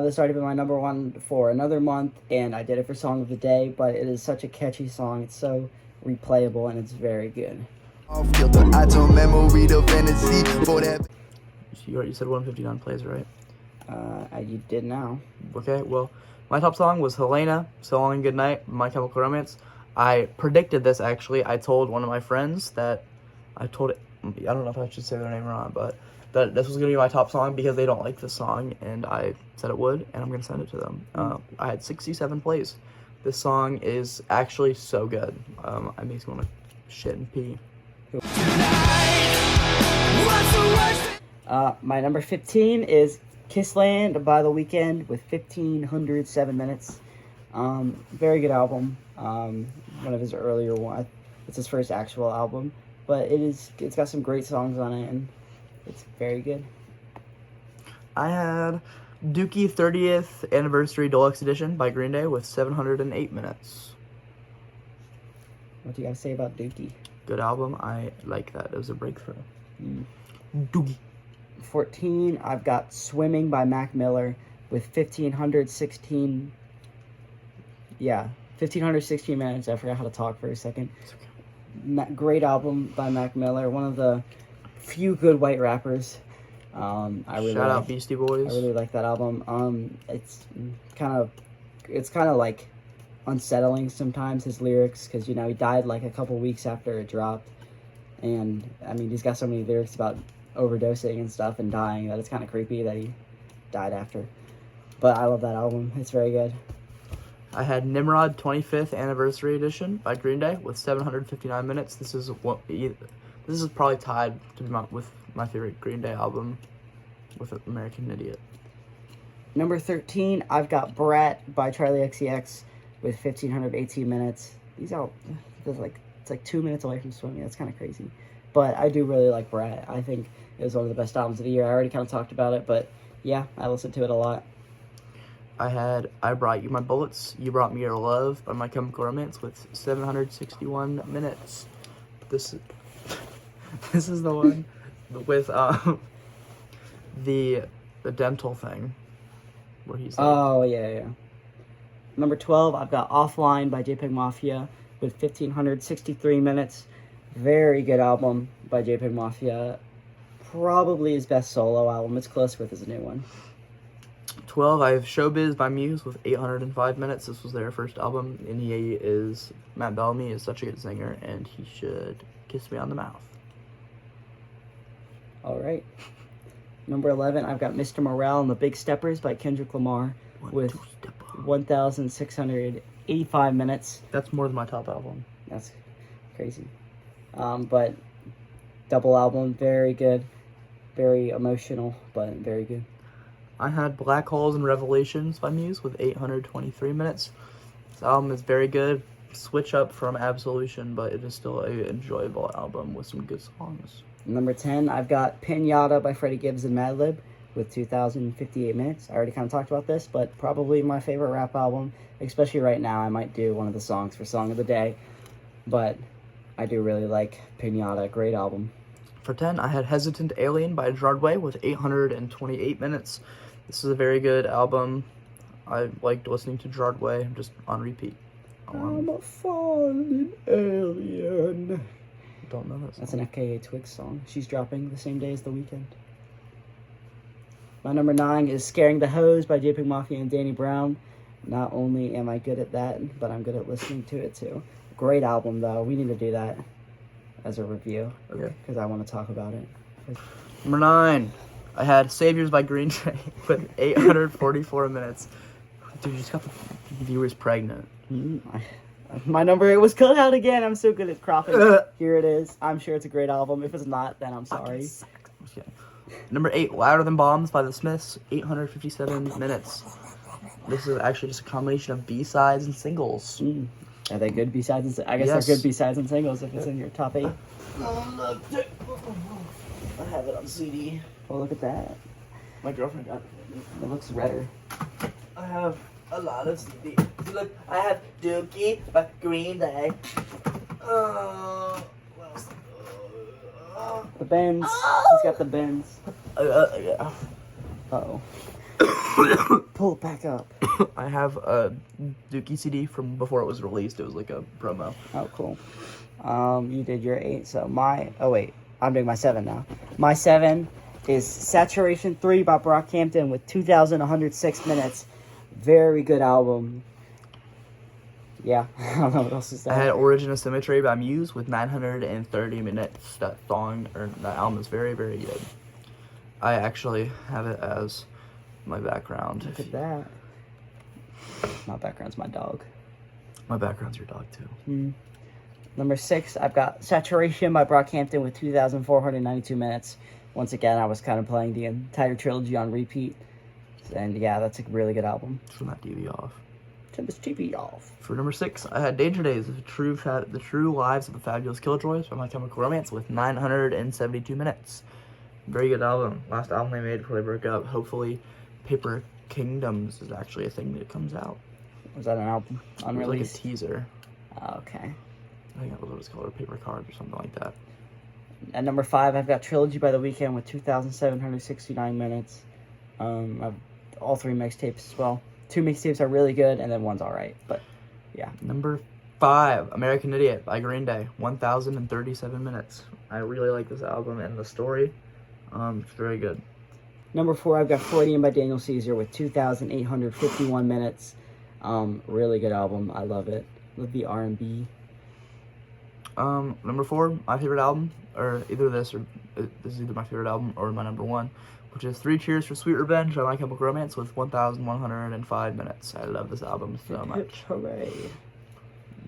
[SPEAKER 1] This already been my number 1 for another month, and I did it for Song of the Day, but it is such a catchy song. It's so replayable, and it's very good.
[SPEAKER 7] I told memory the fantasy for that.
[SPEAKER 2] You said 159 plays, right?
[SPEAKER 1] You did now.
[SPEAKER 2] Okay, well, my top song was Helena, So Long and Good Night, My Chemical Romance. I predicted this, actually. I told one of my friends that, I don't know if I should say their name or not, but that this was going to be my top song because they don't like this song, and I said it would, and I'm going to send it to them. I had 67 plays. This song is actually so good. It makes me want to shit and pee.
[SPEAKER 1] My number 15 is Kissland by The Weeknd with 1,507 minutes. Very good album. One of his earlier one. It's his first actual album, but it's got some great songs on it, and it's very good.
[SPEAKER 2] I had Dookie 30th Anniversary Deluxe Edition by Green Day with 708 minutes.
[SPEAKER 1] What do you guys say about Dookie?
[SPEAKER 2] Good album. I like that. It was a breakthrough. Dookie.
[SPEAKER 1] 14, I've got Swimming by Mac Miller with 1,516 minutes. I forgot how to talk for a second. Great album by Mac Miller, one of the few good white rappers. Shout
[SPEAKER 2] out Beastie Boys.
[SPEAKER 1] I really like that album. It's kind of like unsettling sometimes, his lyrics, because he died like a couple weeks after it dropped, and I mean he's got so many lyrics about overdosing and stuff and dying that it's kind of creepy that he died after. But I love that album. It's very good.
[SPEAKER 2] I had Nimrod 25th Anniversary Edition by Green Day with 759 minutes. This is probably tied with my favorite Green Day album with American Idiot.
[SPEAKER 1] Number 13, I've got Brat by Charlie XCX with 1,518 minutes. he's out. It's like 2 minutes away from swimming. That's kind of crazy. But I do really like Brett. I think it was one of the best albums of the year. I already kind of talked about it, but yeah, I listened to it a lot.
[SPEAKER 2] I Brought You My Bullets, You Brought Me Your Love by My Chemical Romance with 761 minutes. This is the one with the dental thing where he's like,
[SPEAKER 1] Oh, yeah. Number 12, I've got Offline by JPEG Mafia with 1,563 minutes. Very good album by JPEG Mafia. Probably his best solo album. It's close with his new one.
[SPEAKER 2] 12, I have Showbiz by Muse with 805 minutes. This was their first album, and Matt Bellamy is such a good singer, and he should kiss me on the mouth.
[SPEAKER 1] All right. Number 11, I've got Mr. Morale and the Big Steppers by Kendrick Lamar with 1,685 minutes.
[SPEAKER 2] That's more than my top album.
[SPEAKER 1] That's crazy. But double album, very good. Very emotional, but very good.
[SPEAKER 2] I had Black Holes and Revelations by Muse with 823 minutes. This album is very good. Switch up from Absolution, but it is still an enjoyable album with some good songs.
[SPEAKER 1] Number 10, I've got Pinata by Freddie Gibbs and Madlib with 2,058 minutes. I already kind of talked about this, but probably my favorite rap album, especially right now. I might do one of the songs for Song of the Day, but I do really like Pinata. Great album.
[SPEAKER 2] For 10, I had Hesitant Alien by Gerard Way with 828 minutes. This is a very good album. I liked listening to Gerard Way just on repeat.
[SPEAKER 1] I'm a fallen alien.
[SPEAKER 2] Don't know this.
[SPEAKER 1] That's an FKA Twigs song. She's dropping the same day as The Weeknd. My number 9 is Scaring the Hose by JPEG Mafia and Danny Brown. Not only am I good at that, but I'm good at listening to it too. Great album though. We need to do that as a review.
[SPEAKER 2] Okay.
[SPEAKER 1] Because I want to talk about it.
[SPEAKER 2] Number 9, I had Saviors by Green Day with 844 minutes. Dude, you just got the viewers pregnant.
[SPEAKER 1] My number 8 was cut out again. I'm so good at cropping. Here it is. I'm sure it's a great album. If it's not, then I'm sorry.
[SPEAKER 2] Okay. Number 8, Louder Than Bombs by The Smiths, 857 minutes. This is actually just a combination of B-sides and singles.
[SPEAKER 1] Are they good B-sides? I guess
[SPEAKER 2] Yes.
[SPEAKER 1] they're good B-sides and singles if it's in your top 8. I have it on CD. Oh, look at that.
[SPEAKER 2] My girlfriend got it.
[SPEAKER 1] It looks redder.
[SPEAKER 2] I have a lot of CDs. Look, I have Dookie by Green Day. What else?
[SPEAKER 1] The Benz. He's got the Benz.
[SPEAKER 2] Yeah.
[SPEAKER 1] Uh-oh. Pull it back up.
[SPEAKER 2] I have a Dookie CD from before it was released. It was like a promo.
[SPEAKER 1] Oh, cool. You did your 8, so oh wait, I'm doing my 7 now. My 7 is Saturation 3 by Brockhampton with 2,106 minutes. Very good album. Yeah, I don't know what else to say.
[SPEAKER 2] I had Origin of Symmetry by Muse with 930 minutes. That album is very, very good. I actually have it as my background.
[SPEAKER 1] Look at that. My background's my dog.
[SPEAKER 2] My background's your dog too.
[SPEAKER 1] Number 6, I've got Saturation by Brockhampton with 2,492 minutes. Once again, I was kind of playing the entire trilogy on repeat. And yeah, that's a really good album.
[SPEAKER 2] Turn that TV off.
[SPEAKER 1] Turn this TV off.
[SPEAKER 2] For number 6, I had Danger Days, the true lives of the fabulous Killjoys by My Chemical Romance with 972 minutes. Very good album. Last album they made before they broke up. Hopefully, Paper Kingdoms is actually a thing that comes out.
[SPEAKER 1] Was that an album?
[SPEAKER 2] It was
[SPEAKER 1] Unreleased?
[SPEAKER 2] like a teaser.
[SPEAKER 1] Okay.
[SPEAKER 2] I think that was what it's called, or Paper Cards or something like that.
[SPEAKER 1] At number 5, I've got Trilogy by The Weeknd with 2,769 minutes. I've all 3 mixtapes as well. 2 mixtapes are really good, and then one's alright. But, yeah.
[SPEAKER 2] Number 5, American Idiot by Green Day, 1,037 minutes. I really like this album and the story. It's very good.
[SPEAKER 1] Number 4, I've got Freudian by Daniel Caesar with 2,851 minutes. Really good album. I love it. Love the R&B.
[SPEAKER 2] Number 4, my favorite album, or either this is either my favorite album or my number 1, which is 3 Cheers for Sweet Revenge by My Chemical Romance with 1,105 minutes. I love this album so much.
[SPEAKER 1] Hip, hooray.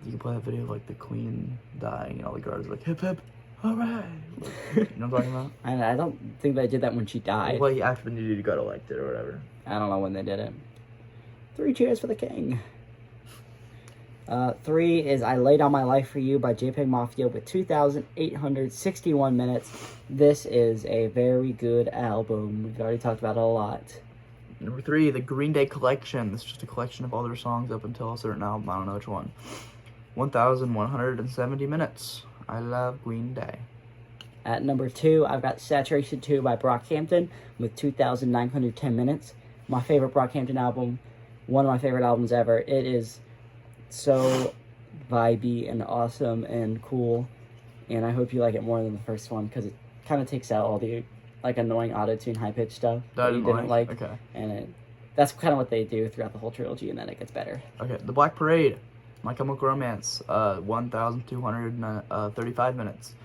[SPEAKER 2] You can play that video of like the Queen dying and all the guards are like hip hip hooray. You know what I'm talking about?
[SPEAKER 1] And I don't think they did that when she died.
[SPEAKER 2] Well, after the new dude got elected or whatever.
[SPEAKER 1] I don't know when they did it. 3 cheers for the king. 3 is I Lay Down My Life for You by JPEG Mafia with 2,861 minutes. This is a very good album. We've already talked about it a lot.
[SPEAKER 2] Number 3, the Green Day Collection. This is just a collection of all their songs up until a certain album. I don't know which one. 1,170 minutes. I love Green Day.
[SPEAKER 1] At number 2, I've got Saturation 2 by Brockhampton with 2,910 minutes. My favorite Brockhampton album. One of my favorite albums ever. It is so vibey and awesome and cool, and I hope you like it more than the first one because it kind of takes out all the like annoying auto-tune high-pitched stuff that you didn't like.
[SPEAKER 2] Okay.
[SPEAKER 1] And that's kind of what they do throughout the whole trilogy, and then it gets better.
[SPEAKER 2] Okay, The Black Parade, My Chemical Romance, 1,235 minutes.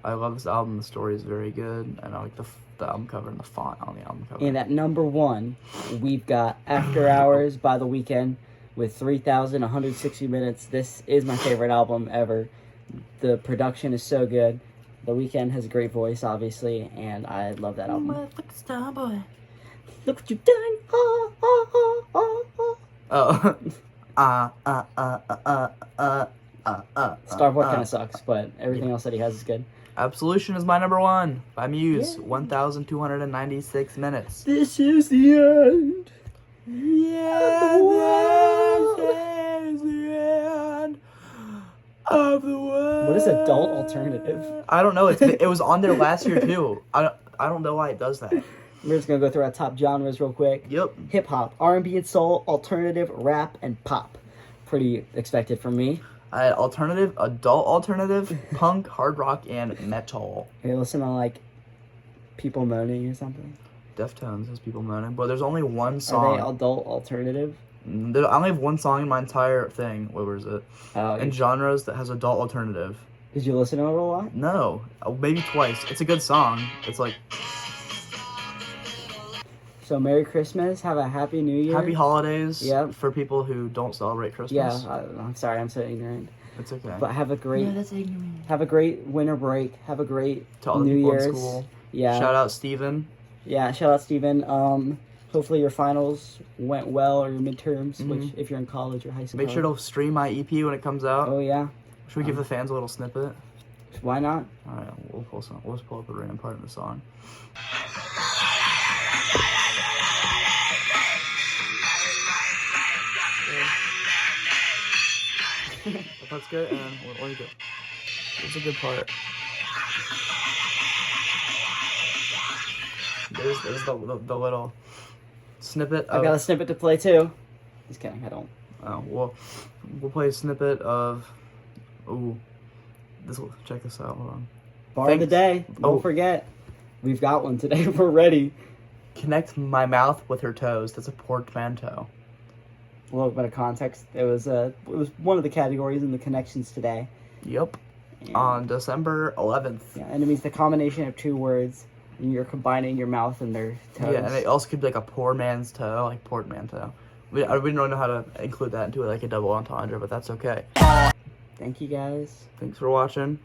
[SPEAKER 2] I love this album. The story is very good, and I like the album cover and the font on the album cover.
[SPEAKER 1] And at number 1, we've got After Hours by The Weeknd with 3,160 minutes. This is my favorite album ever. The production is so good. The Weeknd has a great voice, obviously, and I love that album.
[SPEAKER 2] Motherfucking star boy.
[SPEAKER 1] Look what you've done.
[SPEAKER 2] Oh.
[SPEAKER 1] Starboy kind of sucks, but everything else that he has is good.
[SPEAKER 2] Absolution is my number 1 by Muse.
[SPEAKER 1] Yeah.
[SPEAKER 2] 1,296 minutes.
[SPEAKER 1] This is the end.
[SPEAKER 2] Yeah, this is the end of the world.
[SPEAKER 1] What is adult alternative?
[SPEAKER 2] I don't know. It was on there last year too. I don't know why it does that.
[SPEAKER 1] We're just gonna go through our top genres real quick.
[SPEAKER 2] Yep.
[SPEAKER 1] Hip hop, R&B and soul, alternative, rap, and pop. Pretty expected from me.
[SPEAKER 2] I had alternative, adult alternative, punk, hard rock, and metal.
[SPEAKER 1] You listen to like people moaning or something.
[SPEAKER 2] Deftones has people moaning, but there's only one
[SPEAKER 1] Are
[SPEAKER 2] song.
[SPEAKER 1] they adult alternative?
[SPEAKER 2] I only have one song in my entire thing. What was it? In genres that has adult alternative.
[SPEAKER 1] Did you listen to it a lot?
[SPEAKER 2] No, maybe twice. It's a good song. It's like
[SPEAKER 1] So Merry Christmas. Have a Happy New Year.
[SPEAKER 2] Happy Holidays.
[SPEAKER 1] Yep.
[SPEAKER 2] For people who don't celebrate Christmas.
[SPEAKER 1] Yeah, I'm sorry, I'm so ignorant.
[SPEAKER 2] It's okay.
[SPEAKER 1] But have a great,
[SPEAKER 2] that's ignorant.
[SPEAKER 1] have a great winter break. Have a great
[SPEAKER 2] To all the
[SPEAKER 1] New
[SPEAKER 2] people
[SPEAKER 1] Year's.
[SPEAKER 2] in school.
[SPEAKER 1] Yeah.
[SPEAKER 2] Shout out Steven.
[SPEAKER 1] Yeah, shout out Steven. Hopefully your finals went well, or your midterms,
[SPEAKER 2] Mhm.
[SPEAKER 1] which if you're in college or high school.
[SPEAKER 2] Make sure to stream my EP when it comes out.
[SPEAKER 1] Oh yeah.
[SPEAKER 2] Should we give the fans a little snippet?
[SPEAKER 1] Why not?
[SPEAKER 2] All right, we'll just pull up a random part of the song. That's good, and what do you do? It's a good part. There's the little snippet.
[SPEAKER 1] I've got a snippet to play too. Just kidding, I don't.
[SPEAKER 2] Oh, we'll play a snippet of. Ooh, check this out. Hold on.
[SPEAKER 1] Bar of the day. Don't
[SPEAKER 2] Oh.
[SPEAKER 1] forget, we've got one today. We're ready.
[SPEAKER 2] Connect my mouth with her toes. That's a portmanteau.
[SPEAKER 1] A little bit of context. It was one of the categories in the connections today.
[SPEAKER 2] Yep.
[SPEAKER 1] And,
[SPEAKER 2] On December 11th.
[SPEAKER 1] yeah, and it means the combination of two words, and you're combining your mouth and their toes.
[SPEAKER 2] Yeah, and it also could be like a poor man's toe, like portmanteau. We don't know how to include that into like a double entendre, but that's okay.
[SPEAKER 1] Thank you guys.
[SPEAKER 2] Thanks for watching.